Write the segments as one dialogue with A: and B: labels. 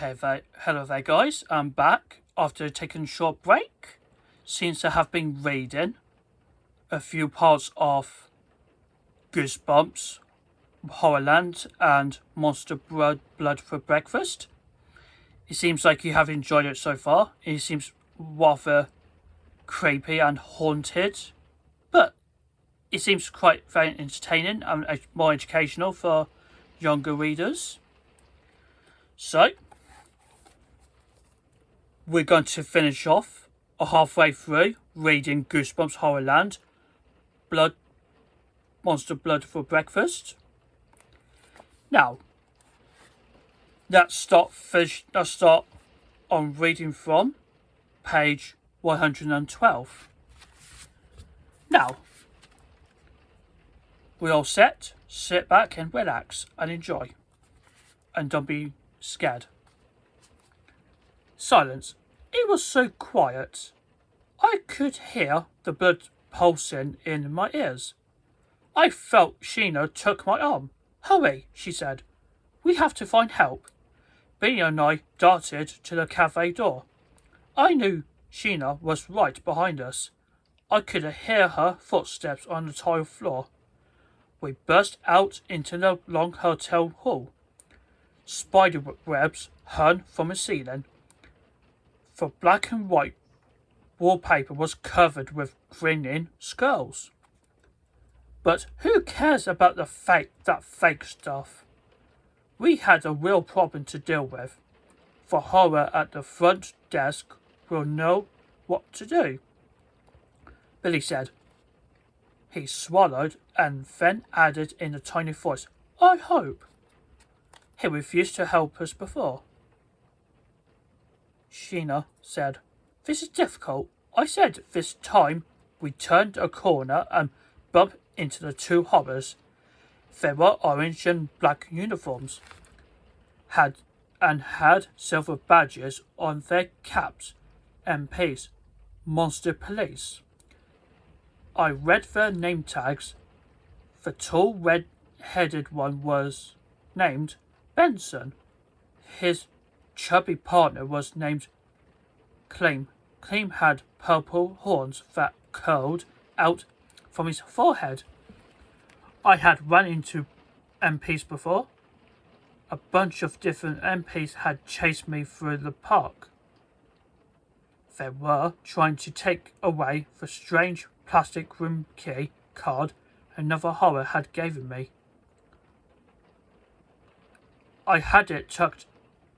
A: Hello there guys, I'm back after taking a short break since I have been reading a few parts of Goosebumps, HorrorLand and Monster Blood for breakfast. It seems like you have enjoyed it so far. It seems rather creepy and haunted, but it seems quite very entertaining and more educational for younger readers. So, we're going to finish off halfway through reading Goosebumps HorrorLand Monster Blood for breakfast. Now, let's start on reading from page 112. Now, we're all set. Sit back and relax and enjoy. And don't be scared. Silence. It was so quiet. I could hear the blood pulsing in my ears. I felt Sheena took my arm. Hurry, she said. We have to find help. Billy and I darted to the cafe door. I knew Sheena was right behind us. I could hear her footsteps on the tile floor. We burst out into the long hotel hall. Spider webs hung from the ceiling. The black and white wallpaper was covered with grinning skulls. But who cares about that fake stuff? We had a real problem to deal with. The horror at the front desk will know what to do, Billy said. He swallowed and then added in a tiny voice, I hope. He refused to help us before. Sheena said, This is difficult. I said this time. We turned a corner and bumped into the two horrors. They were orange and black uniforms, had silver badges on their caps. MPs, Monster Police. I read their name tags. The tall red-headed one was named Benson. His chubby partner was named Clem. Clem had purple horns that curled out from his forehead. I had run into MPs before. A bunch of different MPs had chased me through the park. They were trying to take away the strange plastic room key card another horror had given me. I had it tucked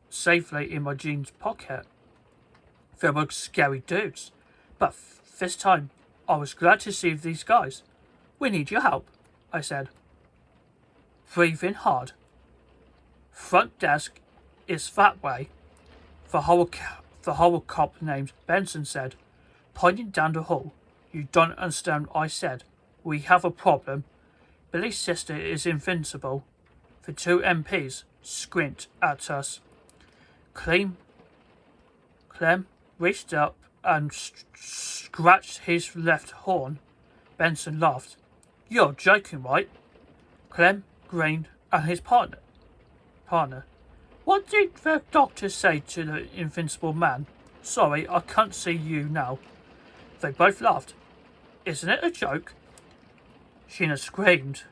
A: safely in my jeans pocket. They were scary dudes, but this time I was glad to see these guys. We need your help, I said. Breathe in hard. Front desk is that way. The horror cop named Benson said, pointing down the hall. You don't understand what I said. We have a problem. Billy's sister is invincible. The two MPs squint at us. Clem reached up and scratched his left horn. Benson laughed. You're joking, right? Clem grinned at his partner. What did the doctor say to the invincible man? Sorry, I can't see you now. They both laughed. Isn't it a joke? Sheena screamed.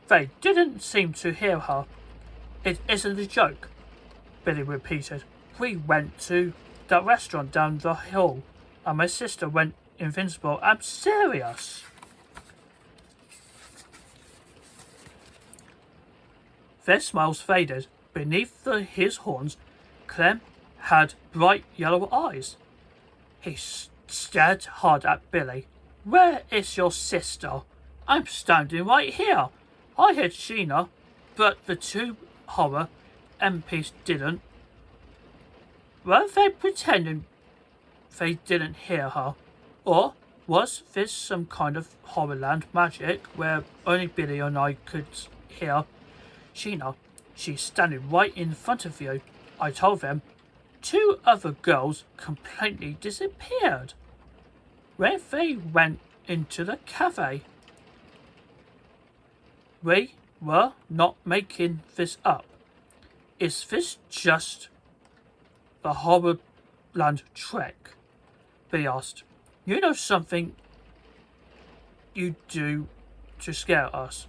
A: They didn't seem to hear her. It isn't a joke, Billy repeated. We went to that restaurant down the hill and my sister went invincible. I'm serious. Their smiles faded. Beneath his horns, Clem had bright yellow eyes. He stared hard at Billy. Where is your sister? I'm standing right here. I heard Sheena, but the two horror MPs didn't. Were they pretending they didn't hear her? Or was this some kind of HorrorLand magic where only Billy and I could hear? Sheena, she's standing right in front of you. I told them. Two other girls completely disappeared. Where they went into the cafe. We were not making this up. Is this just the HorrorLand trick? Billy asked. You know something you do to scare us?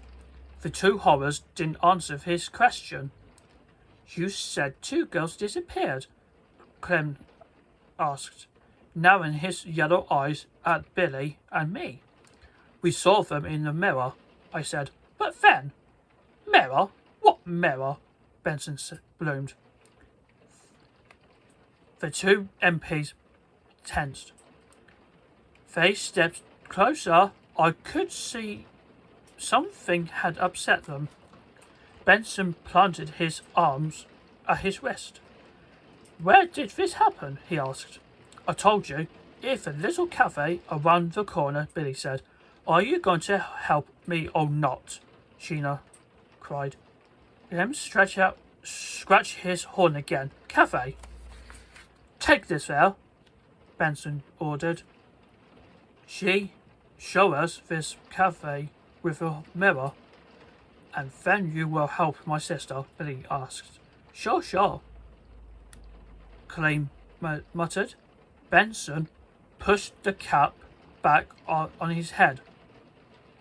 A: The two horrors didn't answer his question. You said two girls disappeared, Clem asked, narrowing his yellow eyes at Billy and me. We saw them in the mirror, I said. But then? Mirror? What mirror? Benson bloomed. The two MPs tensed. They stepped closer. I could see something had upset them. Benson planted his arms at his wrist. Where did this happen? He asked. I told you. It's a little cafe around the corner, Billy said. Are you going to help me or not? Sheena cried. Let him scratch his horn again. Cafe. Take this there, Benson ordered. Show us this cafe with a mirror, and then you will help my sister, Billy asked. Sure, Clem muttered. Benson pushed the cap back on his head.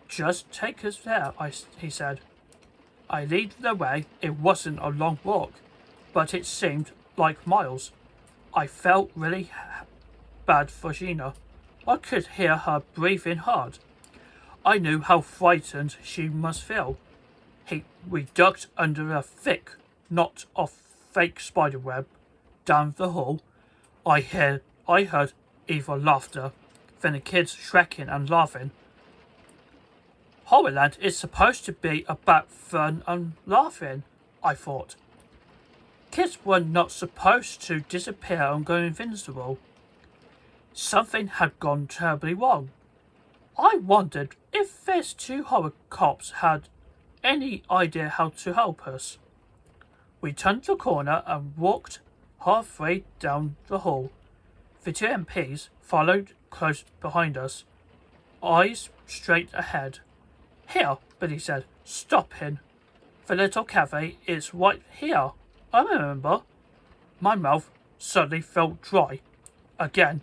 A: Just take us there, he said. I led the way. It wasn't a long walk, but it seemed like miles. I felt really bad for Sheena. I could hear her breathing hard. I knew how frightened she must feel. We ducked under a thick knot of fake spiderweb down the hall. I heard evil laughter, then the kids shrieking and laughing. HorrorLand is supposed to be about fun and laughing, I thought. Kids were not supposed to disappear and go invincible. Something had gone terribly wrong. I wondered if these two horror cops had any idea how to help us. We turned the corner and walked halfway down the hall. The two MPs followed close behind us, eyes straight ahead. Here, Billy said, stopping. The little cafe is right here. I remember. My mouth suddenly felt dry. Again,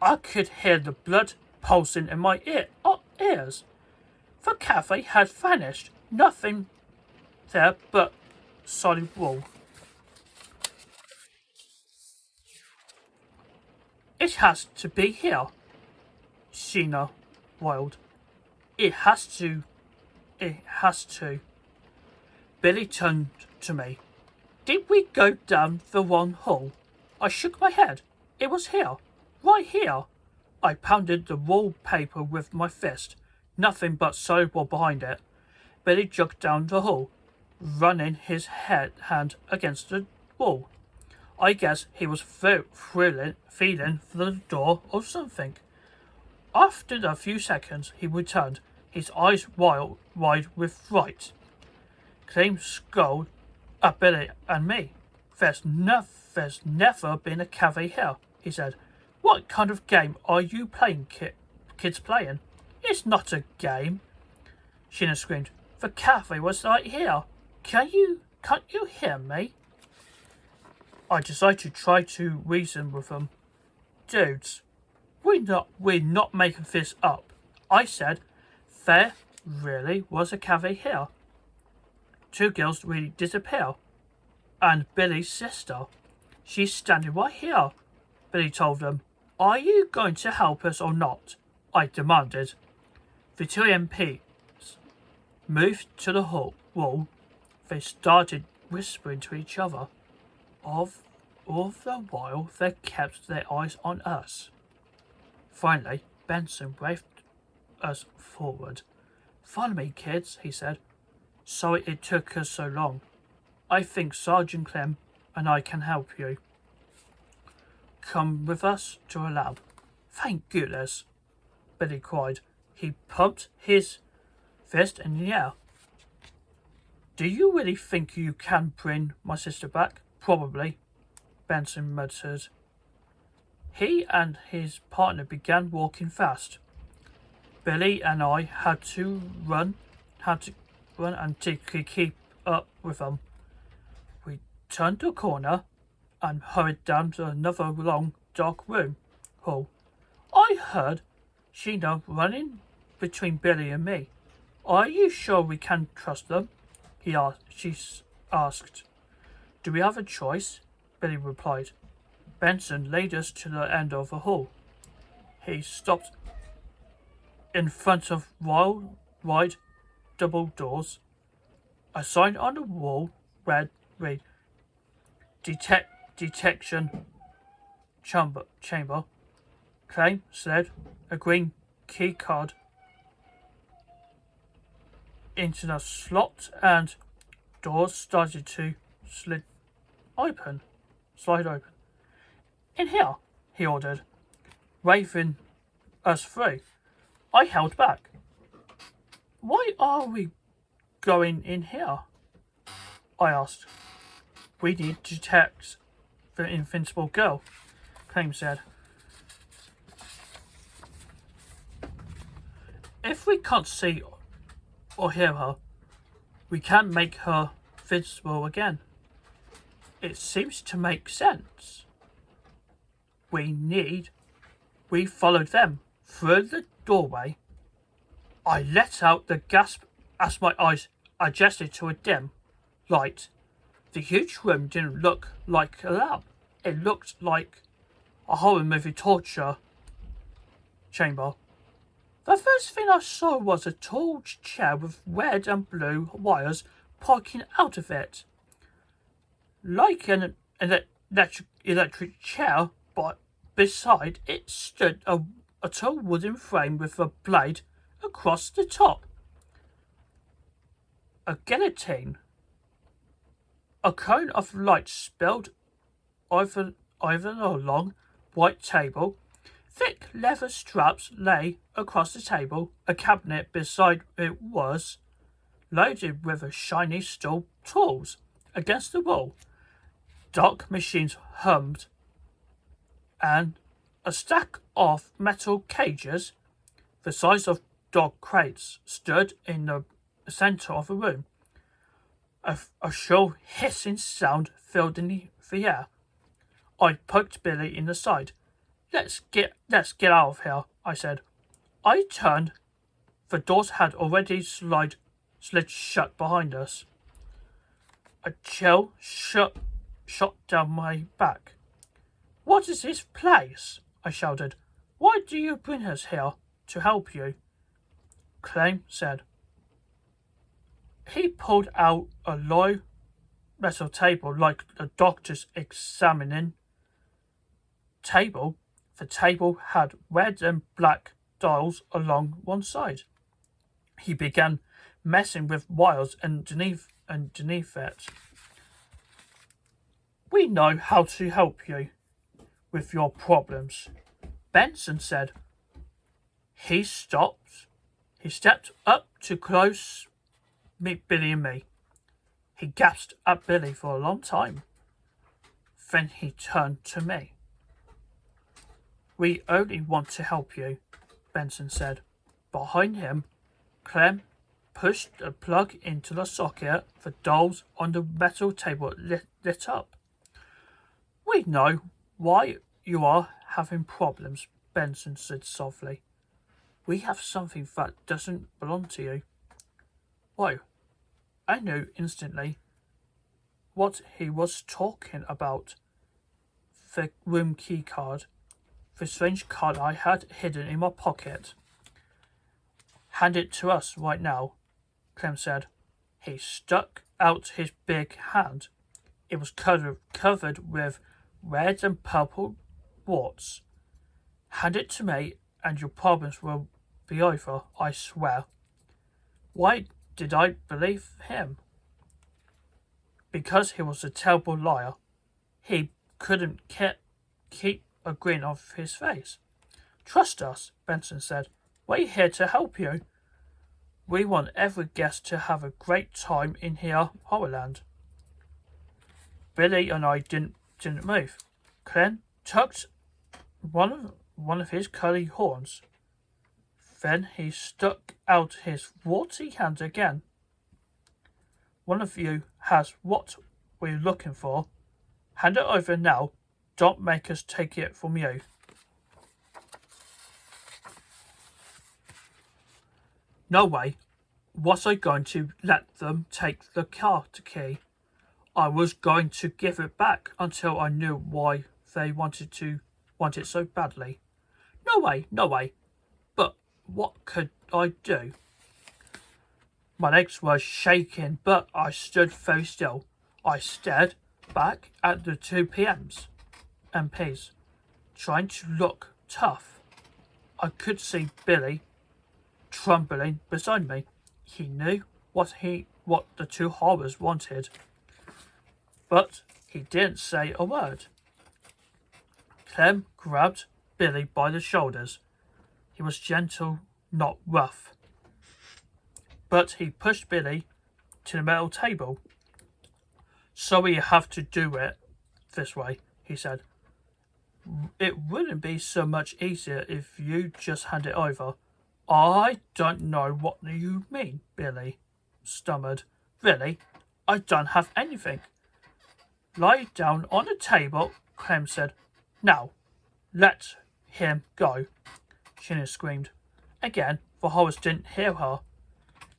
A: I could hear the blood pulsing in my ears. The cafe had vanished. Nothing there but solid wall. It has to be here, Sheena wailed. It has to. Billy turned to me. Did we go down the wrong hall? I shook my head. It was here. Right here. I pounded the wallpaper with my fist. Nothing but solid wall behind it. Billy jogged down the hall, running his hand against the wall. I guess he was feeling for the door or something. After a few seconds, he returned, his eyes wide with fright. Clem scowled at Billy and me. There's never been a cafe here, he said. What kind of game are you playing, kids playing? It's not a game, Sheena screamed. The cafe was right here. Can't you hear me? I decided to try to reason with them. Dudes, we're not making this up. I said, there really was a cafe here. Two girls really disappear. And Billy's sister. She's standing right here, Billy told them. Are you going to help us or not? I demanded. The two MPs moved to the wall. They started whispering to each other. All the while, they kept their eyes on us. Finally, Benson waved us forward. Follow me, kids, he said. Sorry it took us so long. I think Sergeant Clem and I can help you. Come with us to a lab. Thank goodness, Billy cried. He pumped his fist in the air. Do you really think you can bring my sister back? Probably, Benson muttered. He and his partner began walking fast. Billy and I had to run and to keep up with them. We turned the corner and hurried down to another long, dark hall. I heard Sheena running between Billy and me. Are you sure we can trust them? She asked. Do we have a choice? Billy replied. Benson led us to the end of the hall. He stopped in front of wide double doors. A sign on the wall read Detection Chamber. Clem said a green key card into the slot and doors started to slide open. In here, he ordered, waving us through. I held back. Why are we going in here? I asked. We need to detect the invincible girl, Clem said. If we can't see or hear her, we can make her visible again. It seems to make sense. We followed them through the doorway. I let out the gasp as my eyes adjusted to a dim light. The huge room didn't look like a lab. It looked like a horror movie torture chamber. The first thing I saw was a tall chair with red and blue wires poking out of it. Like an electric chair, but beside it stood a tall wooden frame with a blade across the top. A guillotine. A cone of light spilled over a long white table. Thick leather straps lay across the table. A cabinet beside it was loaded with a shiny steel tools. Against the wall, dark machines hummed, and a stack of metal cages, the size of dog crates, stood in the center of the room. A shrill hissing sound filled in the air. I poked Billy in the side. Let's get out of here, I said. I turned. The doors had already slid shut behind us. A chill shot down my back. What is this place? I shouted. Why do you bring us here? To help you, Clem said. He pulled out a low metal table like the doctor's examining table. The table had red and black dials along one side. He began messing with wires underneath it. We know how to help you with your problems, Benson said. He stepped up to close Billy and me. He gasped at Billy for a long time. Then he turned to me. We only want to help you, Benson said. Behind him, Clem pushed a plug into the socket. The dolls on the metal table lit up. We know why you are having problems, Benson said softly. We have something that doesn't belong to you. Whoa. I knew instantly what he was talking about. The room key card. The strange card I had hidden in my pocket. Hand it to us right now, Clem said. He stuck out his big hand. It was covered with red and purple warts. Hand it to me and your problems will be over, I swear. Why did I believe him? Because he was a terrible liar. He couldn't keep a grin off his face. Trust us, Benson said. We're here to help you. We want every guest to have a great time in here, HorrorLand. Billy and I didn't move. Clem tucked one of his curly horns. Then he stuck out his warty hand again. One of you has what were you looking for? Hand it over now. Don't make us take it from you. No way. Was I going to let them take the car key? I was going to give it back until I knew why they want it so badly. No way, no way. But what could I do? My legs were shaking, but I stood very still. I stared back at the two MPs, trying to look tough. I could see Billy trembling beside me. He knew what the two horrors wanted, but he didn't say a word. Clem grabbed Billy by the shoulders. He was gentle, not rough, but he pushed Billy to the metal table. Sorry you have to do it this way, he said. It wouldn't be so much easier if you just hand it over. I don't know what you mean, Billy stammered. Really? I don't have anything. Lie down on the table, Clem said. Now, let him go, Sheena screamed. Again, the horrors didn't hear her.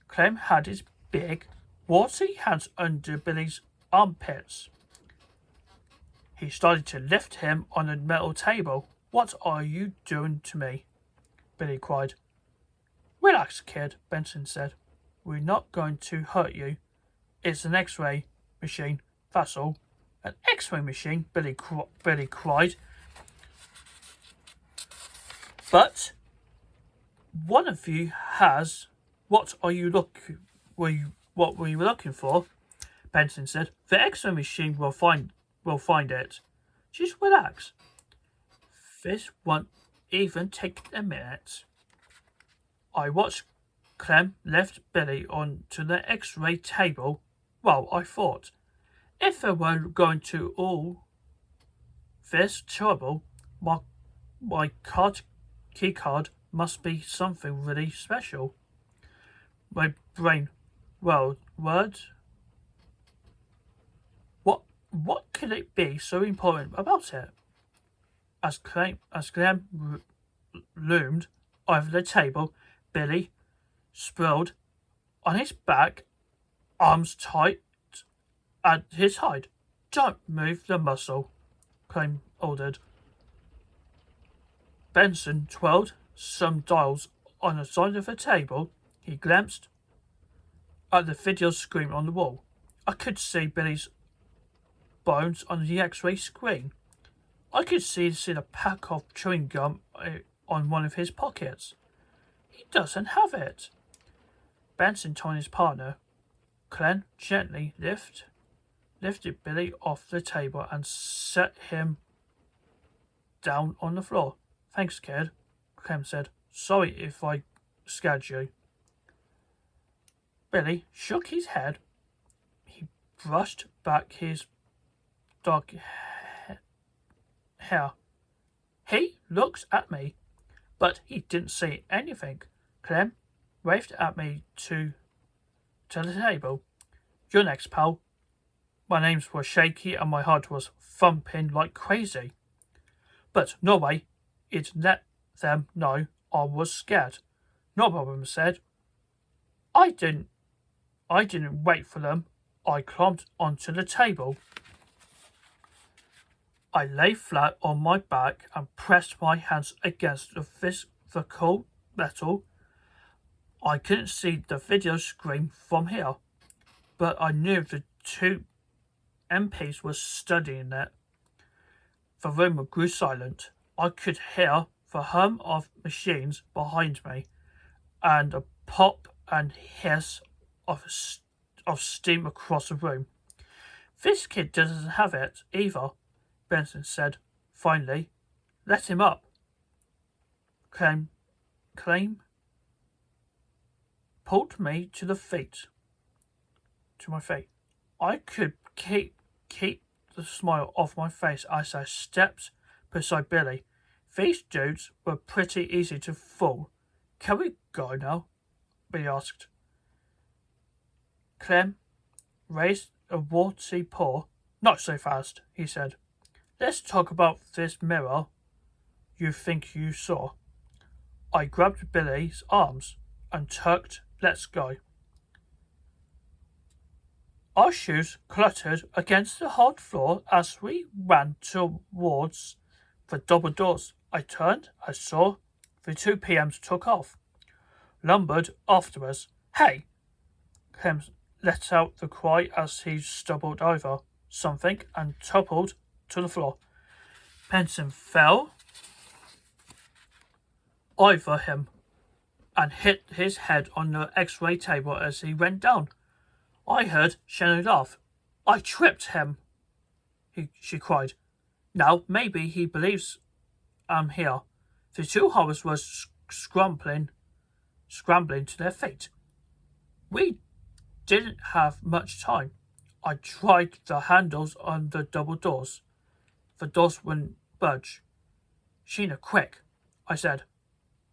A: Clem had his big, warty hands under Billy's armpits. He started to lift him on the metal table. What are you doing to me? Billy cried. Relax, kid, Benson said. We're not going to hurt you. It's an X-ray machine, that's all. An X-ray machine, Billy cried. But one of you has. What were you looking for? Benson said. The X-ray machine will find it. Just relax. This won't even take a minute. I watched Clem lift Billy onto the X-ray table. Well, I thought, if they were going to all this trouble, my key card must be something really special. My brain, word. What could it be so important about it? As Clem loomed over the table, Billy sprawled on his back, arms tight at his side. Don't move the muscle, Clem ordered. Benson twirled some dials on the side of the table. He glanced at the video screen on the wall. I could see Billy's bones on the X-ray screen. I could see a pack of chewing gum on one of his pockets. He doesn't have it. Benson told his partner. Clem gently lifted Billy off the table and set him down on the floor. Thanks, kid, Clem said. Sorry if I scared you. Billy shook his head. He brushed back his dark hair. He looked at me, but he didn't say anything. Clem waved at me to the table. You're next, pal. My names were shaky and my heart was thumping like crazy. But no way, it let them know I was scared. No problem, said. I didn't wait for them. I climbed onto the table. I lay flat on my back and pressed my hands against the cold metal. I couldn't see the video screen from here, but I knew the two MPs were studying it. The room grew silent. I could hear the hum of machines behind me and a pop and hiss of steam across the room. This kid doesn't have it either, Benson said finally. Let him up. Clem pulled me to my feet. I could keep the smile off my face as I stepped beside Billy. These dudes were pretty easy to fool. Can we go now? Billy asked. Clem raised a warty paw Not so fast, he said. Let's talk about this mirror you think you saw. I grabbed Billy's arms and tugged. Let's go. Our shoes clattered against the hard floor as we ran towards the double doors. I turned. I saw the two PMs took off, lumbered after us. Hey! Clem let out the cry as he stumbled over something and toppled to the floor. Benson fell over him and hit his head on the x-ray table as he went down. I heard Shannon laugh. I tripped him, she cried. Now maybe he believes I'm here. The two horrors were scrambling to their feet. We didn't have much time. I tried the handles on the double doors. The doors wouldn't budge. Sheena, quick, I said.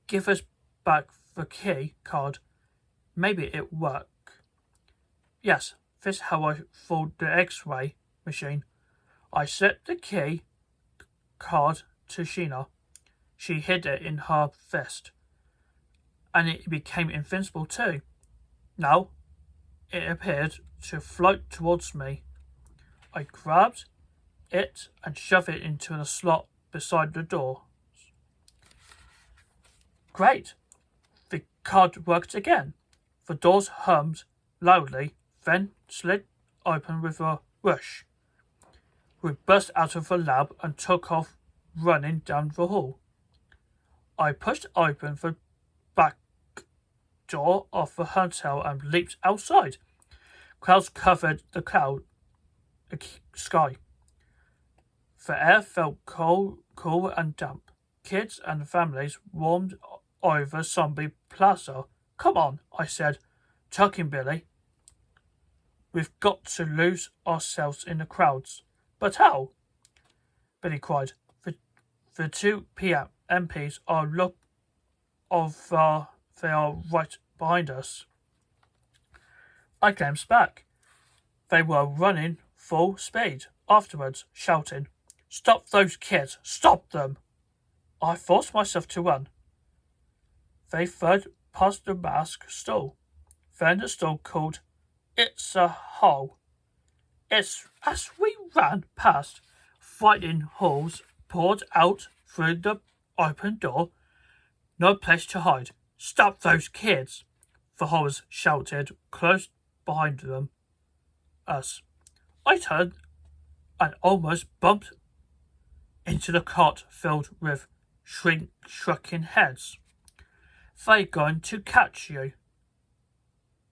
A: Give us back the key card. Maybe it work. Yes, this is how I fooled the x-ray machine. I set the key card to Sheena. She hid it in her vest, and it became invincible too. Now it appeared to float towards me. I grabbed it and shoved it into a slot beside the door. Great! The card worked again. The doors hummed loudly, then slid open with a rush. We burst out of the lab and took off running down the hall. I pushed open the back door of the hotel and leaped outside. Clouds covered the sky. The air felt cool and damp. Kids and families warmed over Zombie Plaza. Come on, I said, tucking Billy. We've got to lose ourselves in the crowds. But how? Billy cried. The two MPs are they are right behind us. I glanced back. They were running full speed afterwards, shouting, Stop those kids! Stop them! I forced myself to run. They fled past the mask stall. Then the stall called, It's a hole. As we ran past, frightened halls poured out through the open door. No place to hide. Stop those kids! The horrors shouted close behind us. I turned and almost bumped into the cart filled with shrieking heads. They're going to catch you,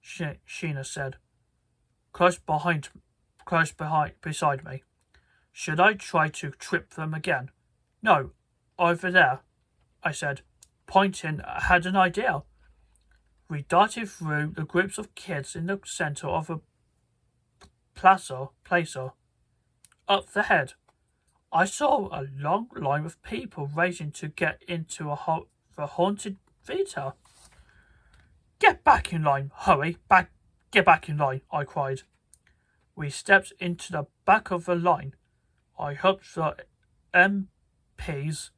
A: Sheena said, close beside me. Should I try to trip them again? No, over there, I said, pointing. I had an idea. We darted through the groups of kids in the centre of a plaza, up the head. I saw a long line of people racing to get into the haunted theatre. Get back in line, hurry, get back in line, I cried. We stepped into the back of the line. I hoped the MPs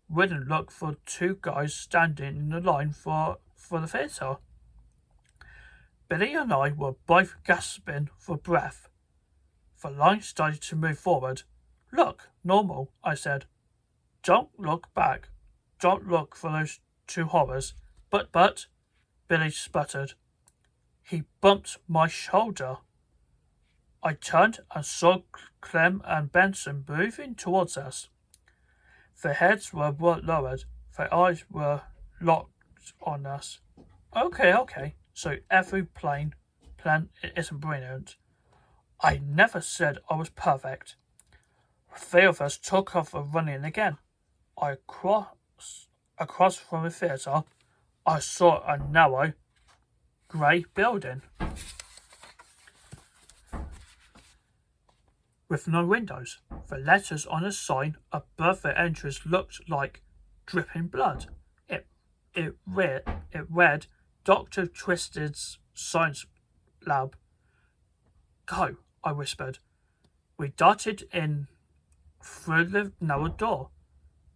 A: wouldn't look for two guys standing in the line for the theatre. Billy and I were both gasping for breath. The line started to move forward. Look, normal, I said. Don't look back. Don't look for those two horrors. But, Billy sputtered. He bumped my shoulder. I turned and saw Clem and Benson moving towards us. Their heads were lowered. Their eyes were locked on us. Okay. So every plan isn't brilliant. I never said I was perfect. Three of us took off running again. Across from the theatre, I saw a narrow, grey building with no windows. The letters on a sign above the entrance looked like dripping blood. It read Dr. Twisted's Science Lab. Go, I whispered. We darted in through the narrow door.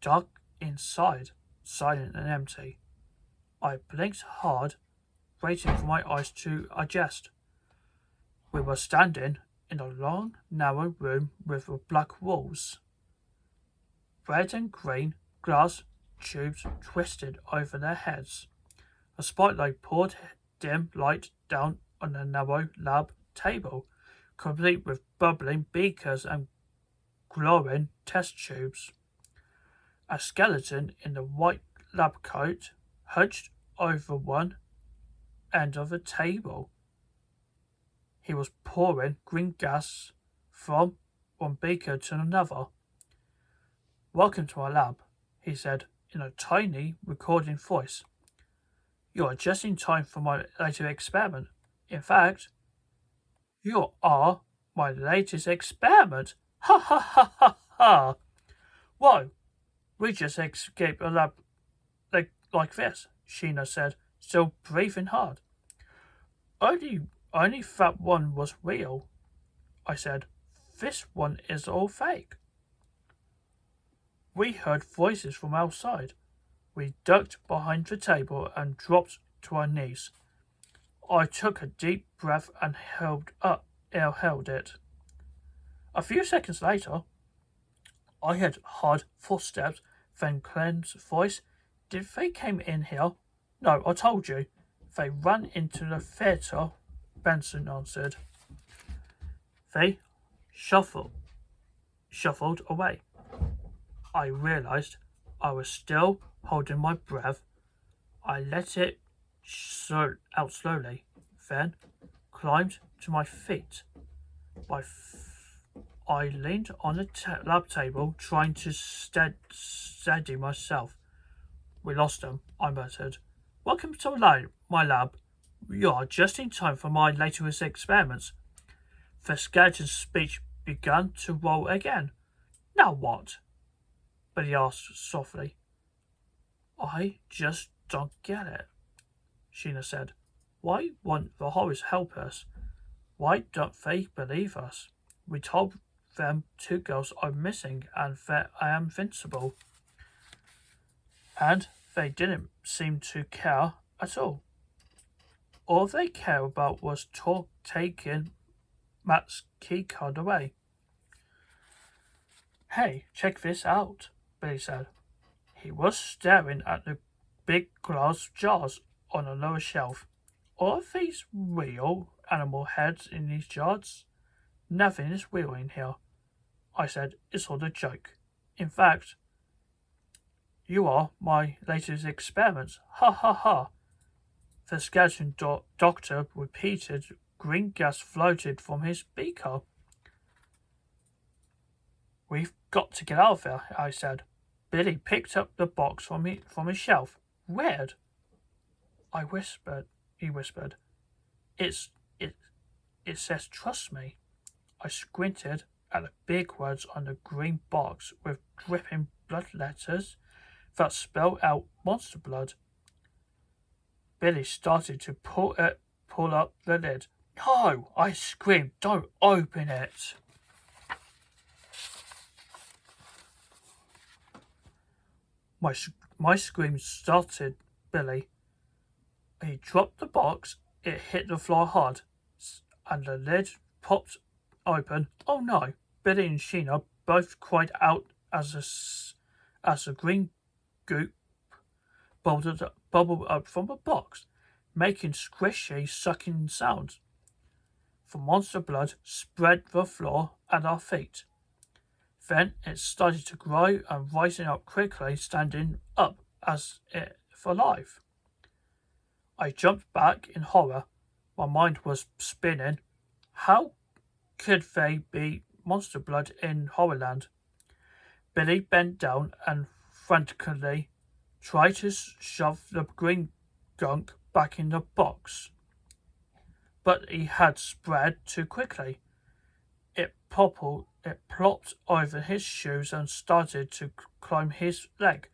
A: Dark inside, silent and empty. I blinked hard, waiting for my eyes to adjust. We were standing in a long, narrow room with black walls. Red and green glass tubes twisted over their heads. A spotlight poured dim light down on a narrow lab table, complete with bubbling beakers and glowing test tubes. A skeleton in a white lab coat hunched over one end of the table. He was pouring green gas from one beaker to another. "Welcome to my lab," he said in a tiny, recording voice. "You are just in time for my later experiment. In fact, you are my latest experiment. Ha ha ha ha ha! Whoa, we just escaped a lab like this," Sheena said, still breathing hard. Only that one was real," I said. "This one is all fake." We heard voices from outside. We ducked behind the table and dropped to our knees. I took a deep breath and held it. A few seconds later, I heard hard footsteps, then Clem's voice. "Did they came in here?" "No, I told you. They ran into the theatre," Benson answered. They shuffled away. I realized I was still holding my breath. I let it out slowly, then climbed to my feet. I leaned on the lab table, trying to steady myself. "We lost them," I muttered. "Welcome to my lab. You are just in time for my latest experiments." The skeleton's speech began to roll again. "Now what?" But he asked softly. "I just don't get it," Sheena said. "Why won't the horrors help us? Why don't they believe us? We told them 2 girls are missing and that I am invincible. And they didn't seem to care at all. All they cared about was taking Matt's keycard away." "Hey, check this out," Billy said. He was staring at the big glass jars on a lower shelf. "Are these real animal heads in these jars?" "Nothing is real in here," I said. "It's all a joke. In fact, you are my latest experiments. Ha ha ha." The skeleton doctor repeated. Green gas floated from his beaker. "We've got to get out of there," I said. Billy picked up the box from his shelf. "Weird," he whispered. It says trust me." I squinted at the big words on the green box with dripping blood letters that spelled out Monster Blood. Billy started to pull up the lid. "No!" I screamed. "Don't open it!" My scream started Billy. He dropped the box. It hit the floor hard, and the lid popped open. "Oh no!" Billy and Sheena both cried out as the green goop bubbled up from the box, making squishy, sucking sounds. The monster blood spread the floor at our feet. Then it started to grow and rising up quickly, standing up as if alive. I jumped back in horror. My mind was spinning. How could they be monster blood in HorrorLand? Billy bent down and frantically tried to shove the green gunk back in the box, but he had spread too quickly. It plopped over his shoes and started to climb his leg.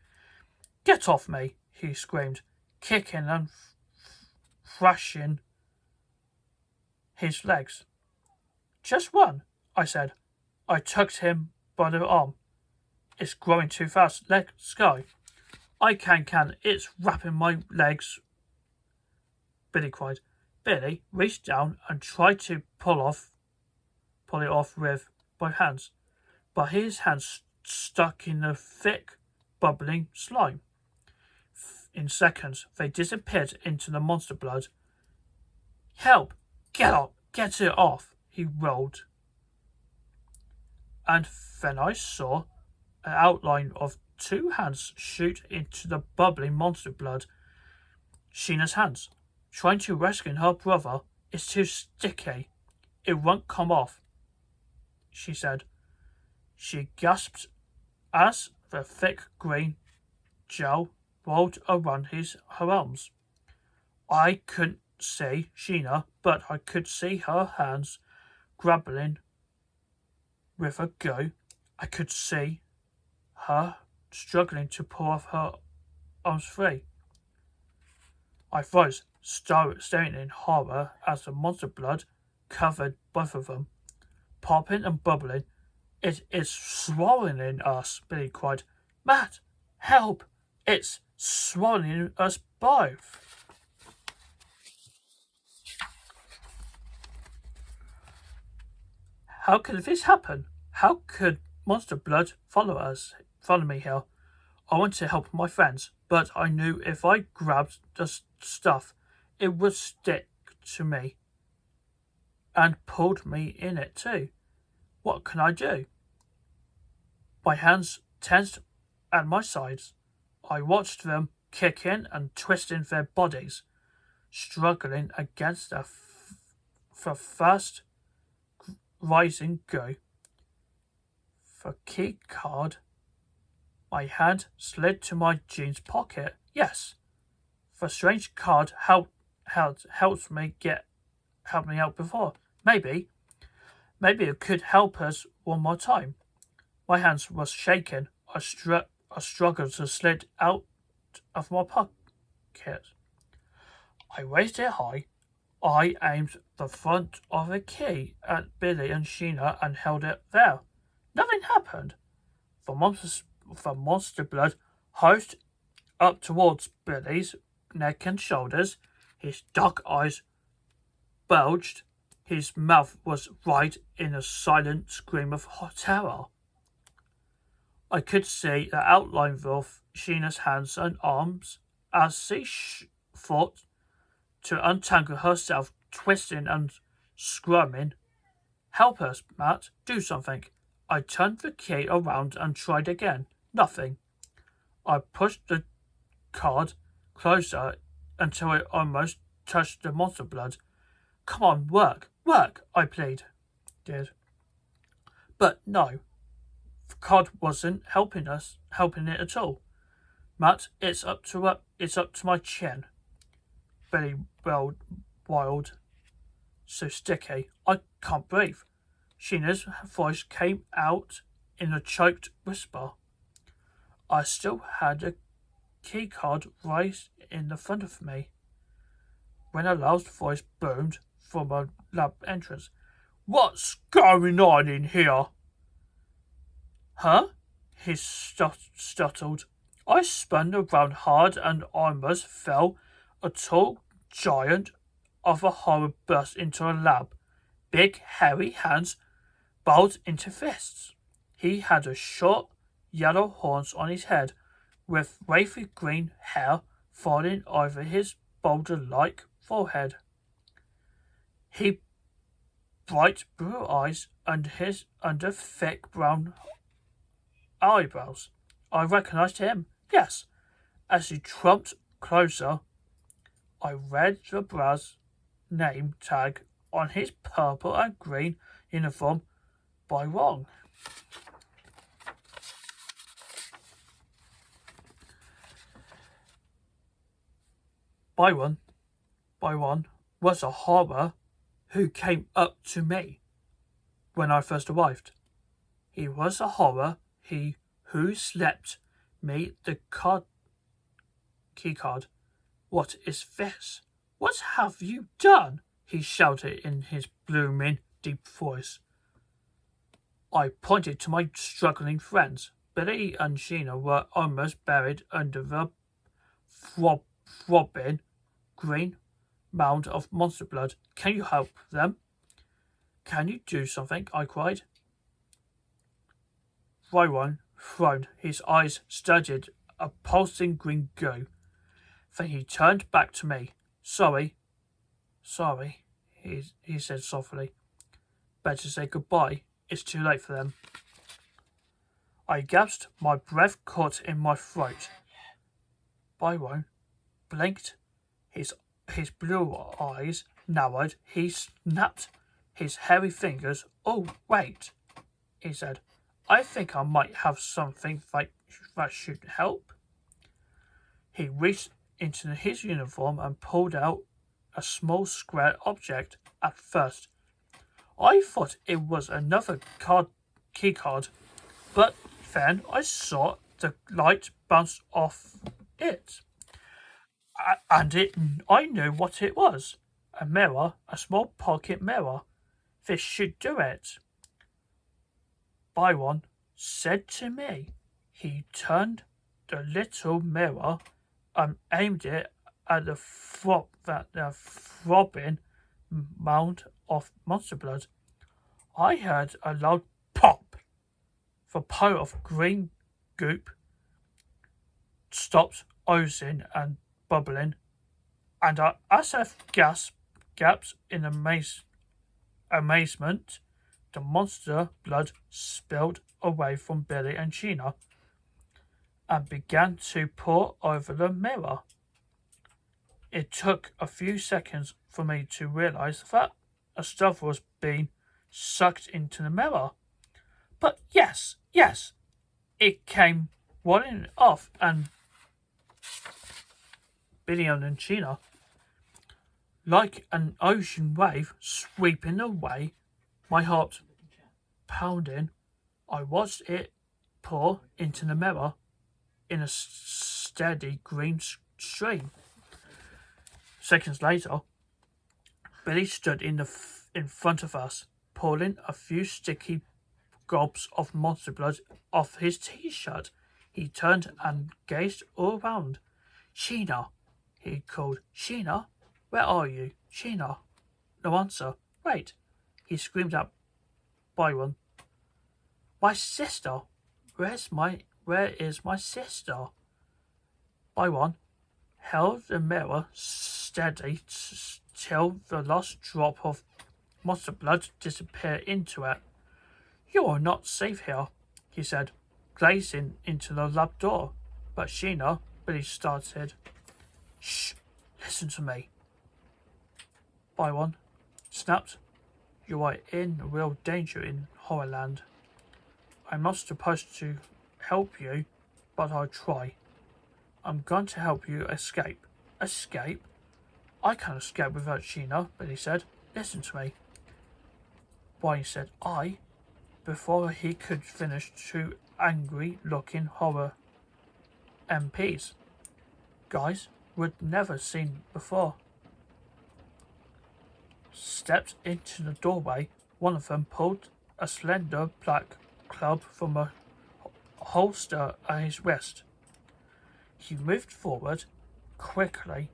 A: "Get off me!" he screamed, kicking and thrashing his legs. "Just run," I said. I tugged him by the arm. It's growing too fast. Let's go. I can. It's wrapping my legs, Billy cried. Billy reached down and tried to pull it off with both hands, but his hands stuck in the thick, bubbling slime. In seconds, they disappeared into the monster blood. Help! Get up! Get it off! He rolled. And then I saw an outline of 2 hands shoot into the bubbling monster blood. Sheena's hands, trying to rescue her brother. It's too sticky. It won't come off, she said. She gasped as the thick green gel rolled around her arms. I couldn't see Sheena, but I could see her hands grappling with a go. I could see her struggling to pull off her arms free. I froze, staring in horror as the monster blood covered both of them, popping and bubbling. It is swallowing us, Billy cried. Matt, help! It's swallowing us both. How could this happen? How could monster blood follow me here? I wanted to help my friends, but I knew if I grabbed the stuff, it would stick to me and pulled me in it too. What can I do? My hands tensed at my sides. I watched them kicking and twisting their bodies, struggling against the fast rising go. The key card. My hand slid to my jeans pocket. Yes, the strange card helped me out before. Maybe it could help us one more time. My hands were shaking. I struggled to slid out of my pocket. I raised it high. I aimed the front of the key at Billy and Sheena and held it there. Nothing happened. The monster blood hosed up towards Billy's neck and shoulders. His dark eyes bulged. His mouth was wide in a silent scream of terror. I could see the outline of Sheena's hands and arms as she fought to untangle herself, twisting and squirming. Help us, Matt. Do something. I turned the key around and tried again. Nothing. I pushed the card closer until it almost touched the monster blood. Come on, work, I pleaded. But no, the card wasn't helping it at all. Matt, it's up to my chin. Billy wailed. So sticky, I can't breathe. Sheena's voice came out in a choked whisper. I still had a key card right in the front of me when a loud voice boomed from a lab entrance. What's going on in here? Huh? He stuttered. I spun around hard and almost fell. A tall giant of a horror burst into a lab. Big, hairy hands balled into fists. He had a short, yellow horns on his head, with wavy green hair falling over his boulder-like forehead. He bright blue eyes under thick brown eyebrows. I recognized him. Yes. As he trumped closer, I read the brass name tag on his purple and green uniform by wrong. By one was a horror who came up to me when I first arrived. He was a horror who slept me the key card. What is this? What have you done? He shouted in his blooming, deep voice. I pointed to my struggling friends. Billy and Sheena were almost buried under the throbbing green mound of monster blood. Can you help them? Can you do something? I cried. Byron frowned. His eyes studied a pulsing green goo. Then he turned back to me. Sorry, he said softly. Better say goodbye. It's too late for them. I gasped, my breath caught in my throat. Byron blinked. His blue eyes narrowed. He snapped his hairy fingers. Oh, wait, he said. I think I might have something that should help. He reached into his uniform and pulled out a small square object. At first, I thought it was another key card, but then I saw the light bounce off it. I knew what it was. A mirror, a small pocket mirror. This should do it. Byron said to me. He turned the little mirror and aimed it at the throbbing mound of monster blood. I heard a loud pop. The pile of green goop stopped oozing and bubbling, and as I gasped in amazement, the monster blood spilled away from Billy and Sheena and began to pour over the mirror. It took a few seconds for me to realize that a stuff was being sucked into the mirror. But yes, it came rolling off, and Billy and Sheena, like an ocean wave sweeping away, my heart pounding. I watched it pour into the mirror in a steady green stream. Seconds later, Billy stood in front of us, pouring a few sticky gobs of monster blood off his t-shirt. He turned and gazed all around. Sheena, he called. Sheena, where are you? Sheena. No answer. Wait, he screamed at Byron. My sister. Where is my sister? Byron held the mirror steady till the last drop of monster blood disappeared into it. You are not safe here, he said, gazing into the lab door. But Sheena, Billy started. Shh, listen to me. Byron snapped. You are in real danger in HorrorLand. I'm not supposed to help you, but I'll try. I'm going to help you escape. Escape? I can't escape without Sheena, Billy said. Listen to me. Byron said, before he could finish, two angry-looking horror MPs. Guys we'd never seen before stepped into the doorway. One of them pulled a slender black club from a holster at his wrist. He moved forward quickly,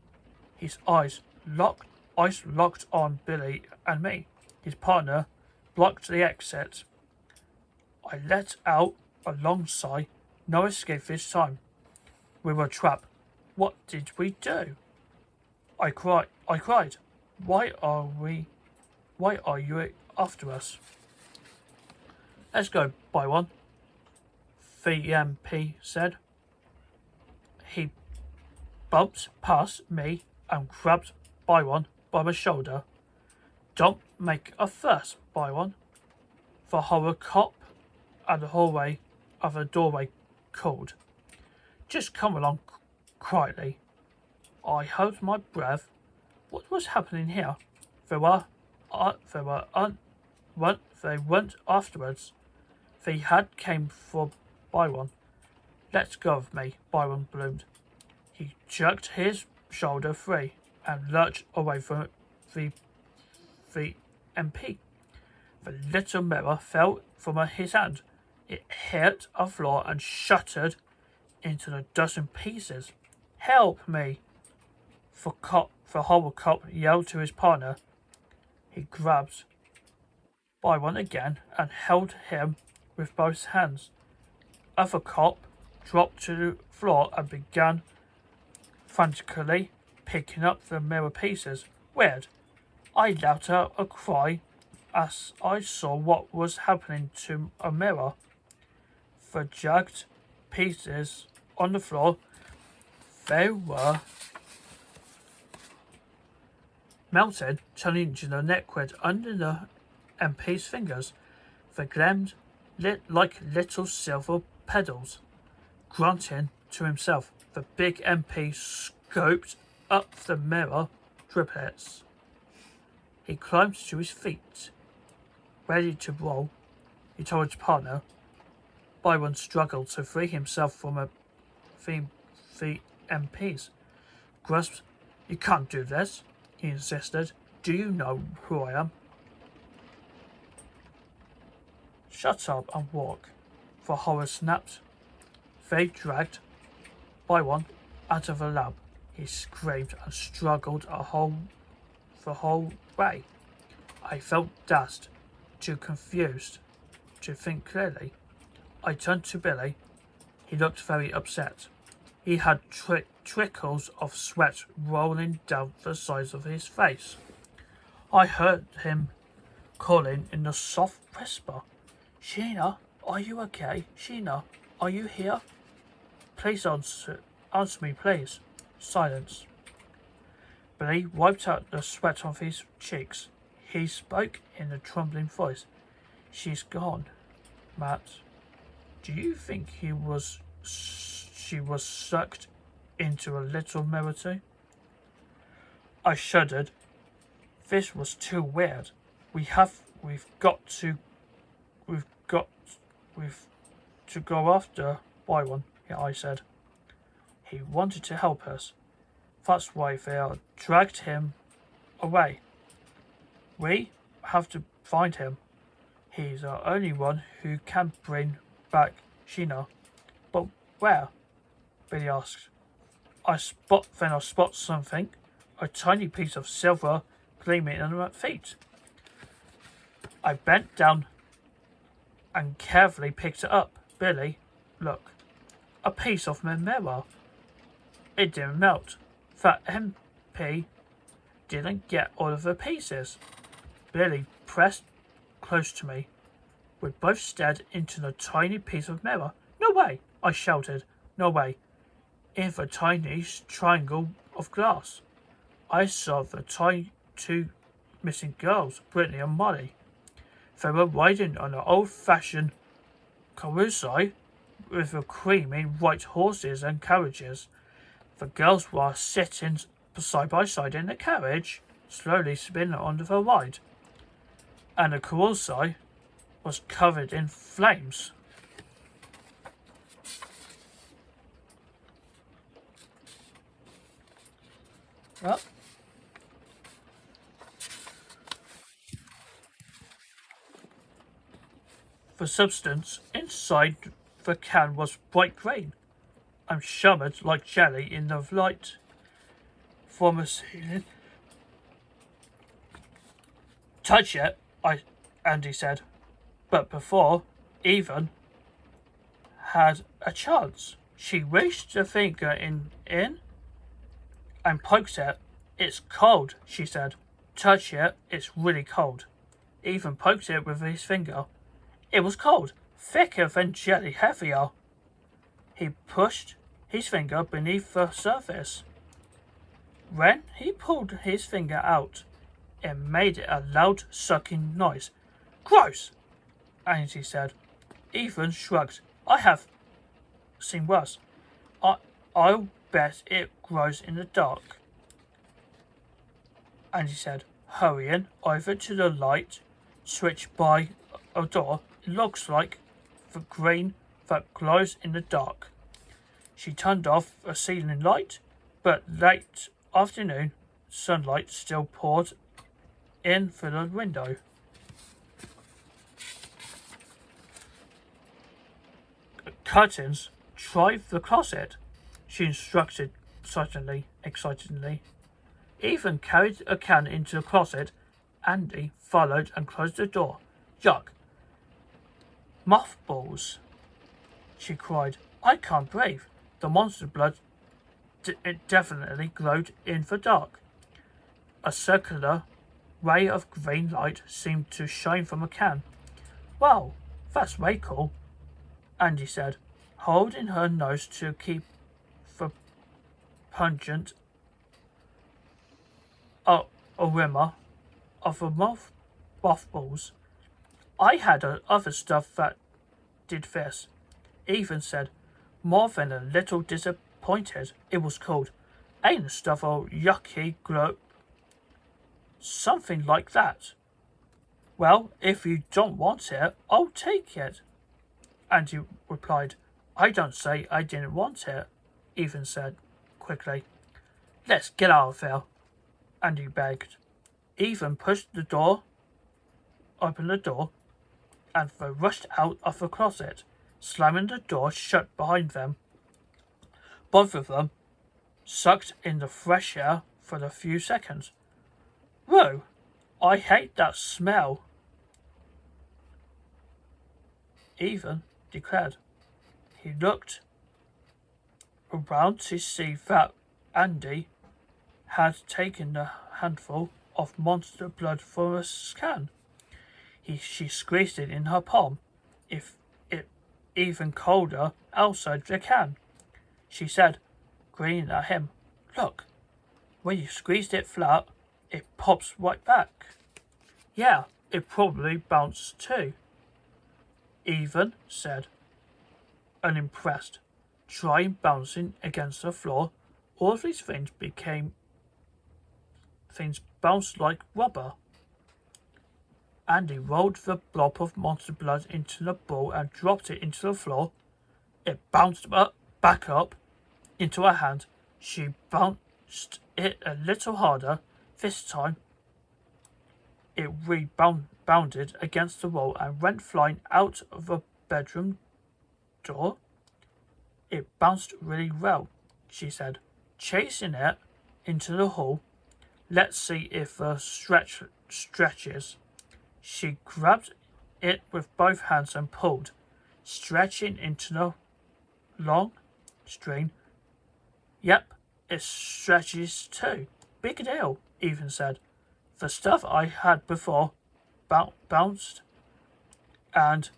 A: his eyes locked on Billy and me. His partner blocked the exit. I let out a long sigh. No escape this time. We were trapped. What did we do? I cried. Why are you after us? Let's go, Byron, the MP said. He bumped past me and grabbed Byron by my shoulder. Don't make a fuss, Byron. The horror cop at the hallway of the doorway called. Just come along quietly. I held my breath. What was happening here? They weren't afterwards. They had came for Byron. Let go of me, Byron bloomed. He jerked his shoulder free and lurched away from the MP. The little mirror fell from his hand. It hit the floor and shattered into a dozen pieces. "Help me!" The horror cop yelled to his partner. He grabbed by one again and held him with both hands. Other cop dropped to the floor and began frantically picking up the mirror pieces. Weird. I let out a cry as I saw what was happening to a mirror. The jagged pieces on the floor, they were melted, turning into the liquid under the MP's fingers. They gleamed like little silver pedals. Grunting to himself, the big MP scooped up the mirror driplets. He climbed to his feet, ready to roll. He told his partner. Byron struggled to free himself from the MPs. Grasped. "You can't do this," he insisted. "Do you know who I am?" "Shut up and walk," the horror snapped. They dragged Byron out of the lab. He screamed and struggled the whole way. I felt dazed, too confused to think clearly. I turned to Billy. He looked very upset. He had trickles of sweat rolling down the sides of his face. I heard him calling in a soft whisper. "Sheena, are you okay? Sheena, are you here? Please answer me, please." Silence. Billy wiped out the sweat off his cheeks. He spoke in a trembling voice. "She's gone, Matt. Do you think she was sucked into a little mirror too?" I shuddered. This was too weird. We've got to go after Byron, I said. He wanted to help us. That's why they dragged him away. We have to find him. He's the only one who can bring back Sheena. "But where?" Billy asked. I spot something, a tiny piece of silver gleaming under my feet. I bent down and carefully picked it up. "Billy, look, a piece of my mirror." It didn't melt. That MP didn't get all of the pieces. Billy pressed close to me. We both stared into the tiny piece of mirror. "No way!" I shouted. "No way!" In the tiny triangle of glass, I saw the two missing girls, Brittany and Molly. They were riding on an old-fashioned carousel with the creaming white horses and carriages. The girls were sitting side by side in the carriage, slowly spinning on the ride, and the carousel was covered in flames. Well, the substance inside the can was bright green and shimmered like jelly in the light from the ceiling. "Touch it," Andy said. But before Even had a chance, she reached a finger in and poked it. "It's cold," she said. "Touch it, it's really cold." Even poked it with his finger. It was cold, thicker than jelly, heavier. He pushed his finger beneath the surface. When he pulled his finger out, it made a loud sucking noise. "Gross," Angie said. Ethan shrugged. "I have seen worse. I'll bet it grows in the dark." Angie said, hurrying over to the light switch by a door. "It looks like the green that glows in the dark." She turned off the ceiling light, but late afternoon sunlight still poured in through the window. curtains, try the closet, she instructed excitedly. Ethan carried a can into the closet. Andy followed and closed the door. Yuck! Mothballs! She cried. I can't breathe. The monster blood it definitely glowed in the dark. A circular ray of green light seemed to shine from a can. Wow, that's way cool, Andy said, holding her nose to keep the pungent aroma of the mothballs. I had other stuff that did this, Ethan said, more than a little disappointed. It was called Ain't Stuff or Yucky Glow. Something like that. Well, if you don't want it, I'll take it, Andy replied. I don't say I didn't want it, Ethan said quickly. Let's get out of here, Andy begged. Ethan opened the door, and they rushed out of the closet, slamming the door shut behind them. Both of them sucked in the fresh air for a few seconds. Whoa, I hate that smell, Ethan declared. He looked around to see that Andy had taken a handful of monster blood from a can. She squeezed it in her palm. If it even colder outside the can, she said, grinning at him. Look, when you squeezed it flat, it pops right back. Yeah, it probably bounced too, Ethan said, unimpressed. Trying bouncing against the floor, all of these things bounced like rubber. Andy rolled the blob of monster blood into the ball and dropped it into the floor. It bounced back up into her hand. She bounced it a little harder. This time, it rebounded against the wall and went flying out of the bedroom door. It bounced really well, she said, chasing it into the hall. Let's see if the stretches. She grabbed it with both hands and pulled, stretching into the long string. Yep, it stretches too. Big deal, Ethan said. The stuff I had before bounced and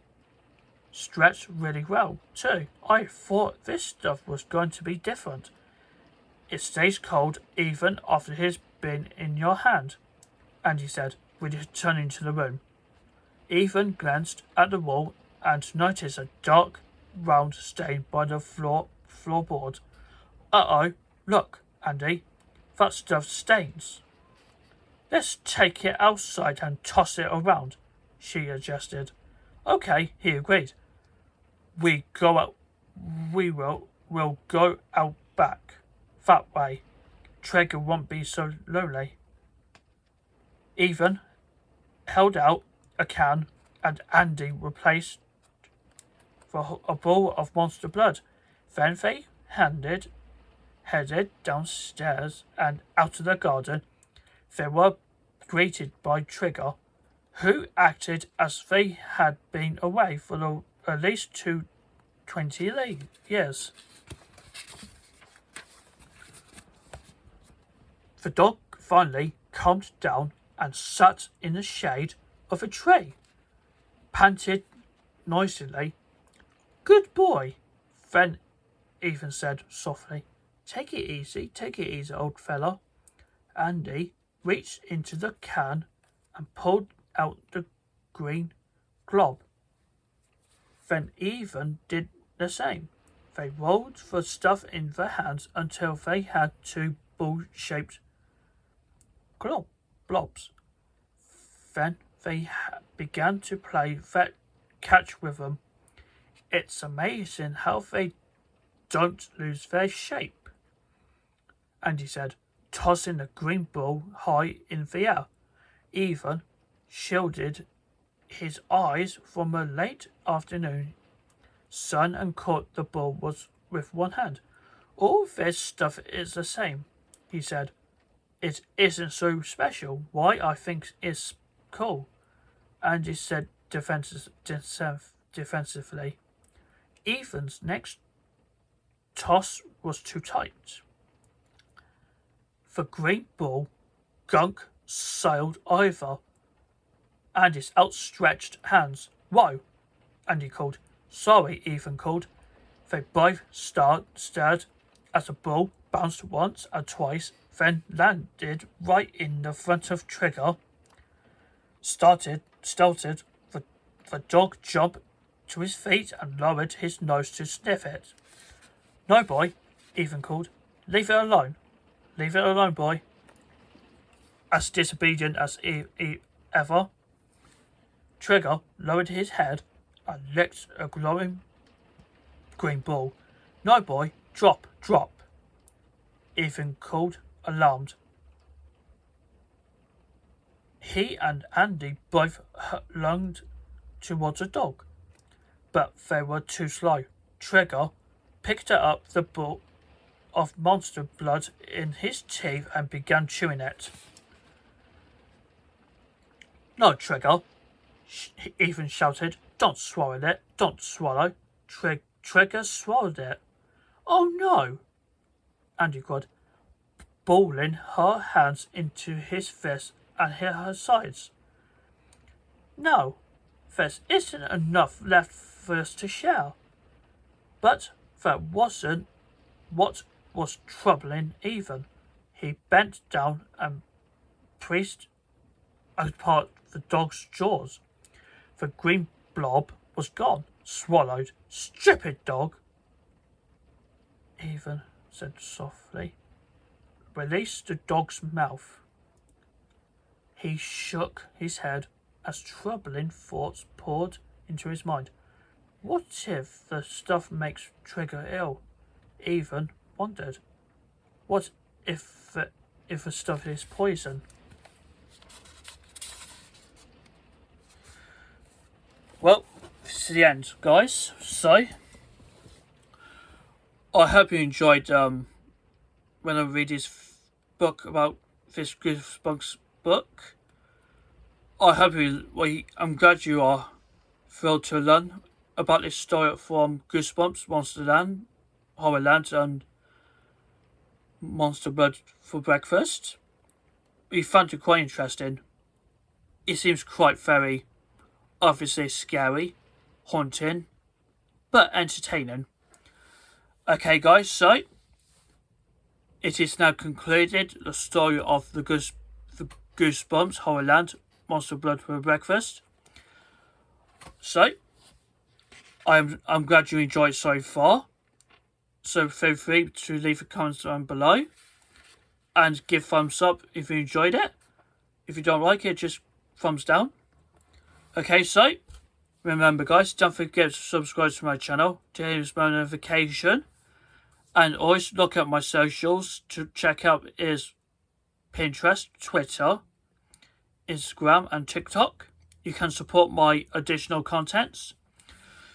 A: stretched really well too. I thought this stuff was going to be different. It stays cold even after it's been in your hand, Andy said, returning to the room. Ethan glanced at the wall and noticed a dark, round stain by the floorboard. Uh-oh, look, Andy, that stuff stains. Let's take it outside and toss it around, she suggested. Okay, he agreed. We'll go out back. That way. Traeger won't be so lonely. Ethan held out a can and Andy replaced for a ball of monster blood. Then they headed downstairs and out of the garden. They were greeted by Trigger, who acted as they had been away for at least 20 years. The dog finally calmed down and sat in the shade of a tree, panted noisily. Good boy, then Ethan said softly. Take it easy, old fella. Andy reached into the can and pulled out the green glob. Then Ethan did the same. They rolled the stuff in their hands until they had two ball-shaped blobs. Then they began to play catch with them. It's amazing how they don't lose their shape, Andy said, tossing the green ball high in the air. Ethan shielded his eyes from a late afternoon sun and caught the ball with one hand. All this stuff is the same, he said. It isn't so special. Why, I think it's cool. Andy said defensively. Ethan's next toss was too tight. The great ball gunk sailed over Andy's outstretched hands. Whoa, Andy called. Sorry, Ethan called. They both stared as the ball bounced once and twice, then landed right in the front of Trigger. Started, the dog jumped to his feet and lowered his nose to sniff it. No, boy, Ethan called. Leave it alone. Leave it alone, boy. As disobedient as ever, Trigger lowered his head and licked a glowing green ball. No, boy, drop, Ethan called, alarmed. He and Andy both lunged towards the dog, but they were too slow. Trigger picked up the ball of monster blood in his teeth and began chewing it. No, Trigger, Ethan shouted. Don't swallow it. Don't swallow. Trigger swallowed it. Oh no, Andy cried, balling her hands into his fists and hit her sides. No, there isn't enough left for us to share. But that wasn't what was troubling Ethan. He bent down and pressed apart the dog's jaws. The green blob was gone, swallowed. Stupid dog, Ethan said softly. Release the dog's mouth. He shook his head as troubling thoughts poured into his mind. What if the stuff makes Trigger ill? Ethan wondered. What if the stuff is poison? Well, this is the end, guys. So, I hope you enjoyed when I read this book about this Goosebumps book. I'm glad you are thrilled to learn about this story from Goosebumps Monster Land, HorrorLand, and Monster Blood for breakfast. We found it quite interesting. It seems quite very obviously scary, haunting, but entertaining. Okay, guys, so it is now concluded, the story of the Goosebumps HorrorLand Monster Blood for breakfast. So I'm glad you enjoyed so far. So feel free to leave a comment down below and give thumbs up if you enjoyed it. If you don't like it, just thumbs down. Okay, so remember, guys, don't forget to subscribe to my channel to hear my notification, and always look at my socials to check out is Pinterest, Twitter, Instagram, and TikTok. You can support my additional contents.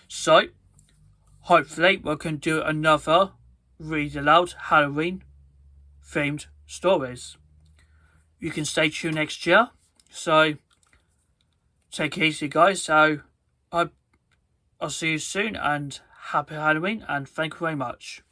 A: So hopefully we can do another read aloud Halloween themed stories. You can stay tuned next year. So take it easy, guys. So I'll see you soon, and happy Halloween, and thank you very much.